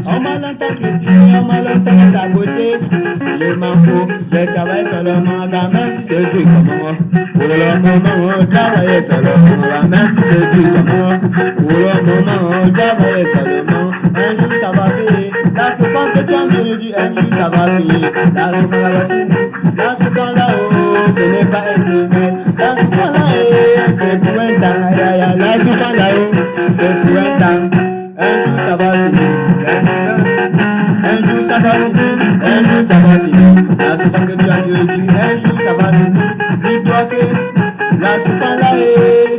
On m'a longtemps critiqué, on m'a longtemps saboté. Je m'en fous, je travaille seulement quand même tu sais tu comment. Pour le moment, on travaille seulement quand même tu sais tu comment. Pour le moment, on travaille seulement. Un jour ça va payer. La souffrance que tu as endurée, un jour ça va payer. La souffrance va finir. La souffrance là-haut, ce n'est pas éternel. La souffrance là-haut, c'est pour un temps. La souffrance là-haut, c'est pour un temps. Un jour ça va finir, un jour ça va finir, un jour ça va finir. La souffrance que tu as vécue, un jour ça va finir. Dis-toi que la souffrance là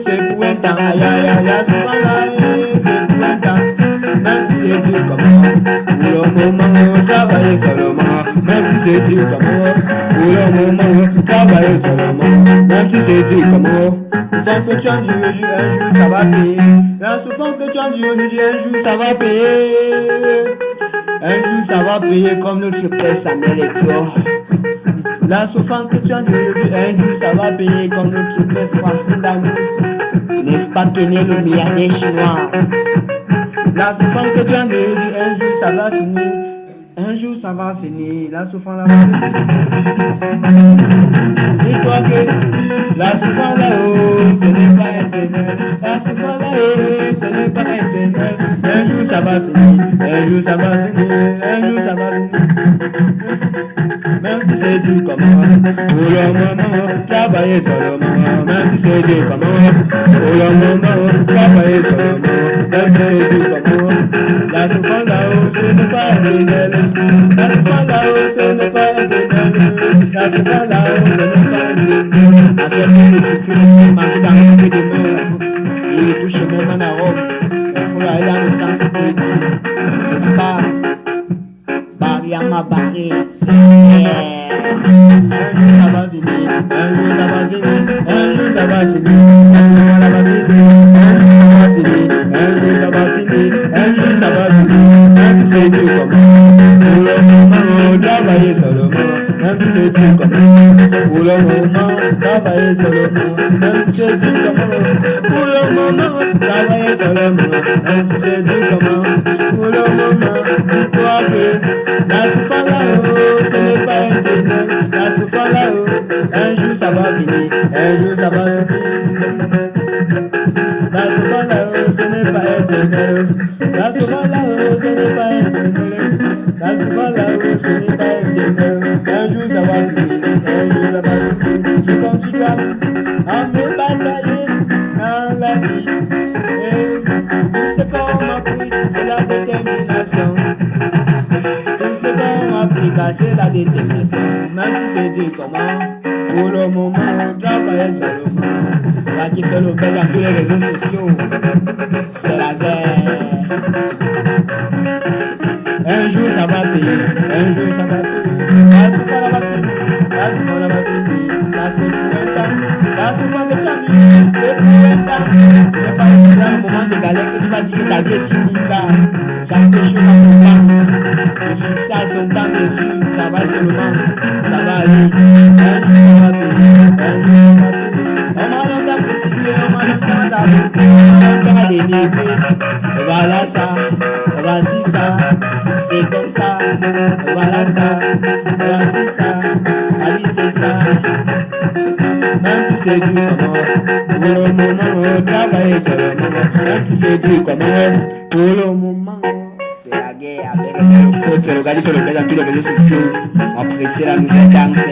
c'est pour un temps. Aïe aïe aïe, la souffrance là c'est pour un temps. Même si c'est dur comme moi, pour le moment on travaille seulement. Même si c'est dur comme moi, pour le moment on travaille seulement. Même si c'est dur comme moi. La souffrance que tu as endurée, un jour ça va payer. La souffrance que tu as endurée, un jour ça va payer. Un jour ça va payer comme notre père Samuel Eto'o. La souffrance que tu as endurée, un jour ça va payer comme notre père Francine Damou. N'est-ce pas Kené le milliardaire chinois? La souffrance que tu as endurée, un jour ça va finir. Un jour ça va finir, la souffrance là va finir. Dis-toi que la souffrance là-haut, ce n'est pas éternel. La souffrance là-haut, ce n'est pas éternel. Un jour ça va finir, un jour ça va finir, un jour ça va finir. Même si c'est dur comment, pour le moment, travailler seulement. Même si c'est dur comment, pour le moment, travailler seulement. Même si c'est dur comment, la souffrance là-haut, ce n'est pas éternel. La souffrance là-haut, ce n'est pas éternel. La souffrance là-haut, ce n'est pas éternel. À ce moment de suffire, de manger dans le pied de main, il touche même en arôme. Il faut aller dans le sens poétique, n'est-ce pas? Mariama Barré, c'est un jour ça va finir, un jour ça va finir, un jour ça va finir. La souffrance là va finir, un jour ça va finir, un jour ça va finir, un jour ça va finir. Même si c'est dur comment, pour le moment on travaille seulement. Même si c'est dur comment, pour le moment travailler seulement. Même si c'est dur comment, pour le moment travailler seulement. Même si c'est dur comment, pour le moment dis-toi que la souffrance là-haut, ce n'est pas éternel. La souffrance là-haut, un jour ça va finir, un jour ça va finir. La souffrance là-haut, ce n'est pas éternel. La souffrance là-haut, ce n'est pas éternel. La souffrance là-haut, ce n'est pas éternel. Un jour ça va finir, un jour ça va finir. Je continue à me batailler dans la vie. Et tout ce qu'on m'a pris, c'est la détermination. Tout ce qu'on m'a pris, c'est la détermination. Même si c'est dur comment, pour le moment, on travaille seulement. Là qui fait le bel dans tous les réseaux sociaux, c'est la guerre. Un jour ça va payer, un jour ça va payer. La souffrance là va finir, la souffrance là va finir. Ça c'est pour un temps. La souffrance que tu as mis, c'est pour un temps. Ce n'est pas dans le moment de galère que tu vas dire que ta vie est finie, car chaque chose a son temps. Le succès a son temps, bien sûr. Travaille seulement, ça va aller. Un jour ça va payer, un jour ça va payer. On m'a longtemps critiqué, on m'a longtemps saboté, on m'a longtemps dénigré. Voilà ça, voici ça, c'est comme ça. Voilà ça, voici ça, allez c'est ça. Même si c'est dur comment, pour le moment on travaille seulement. Même si c'est dur comment, pour le moment c'est la guerre avec le pote. C'est le gars qui fait le bled dans tous les réseaux sociaux. Appréciez la nouvelle danse.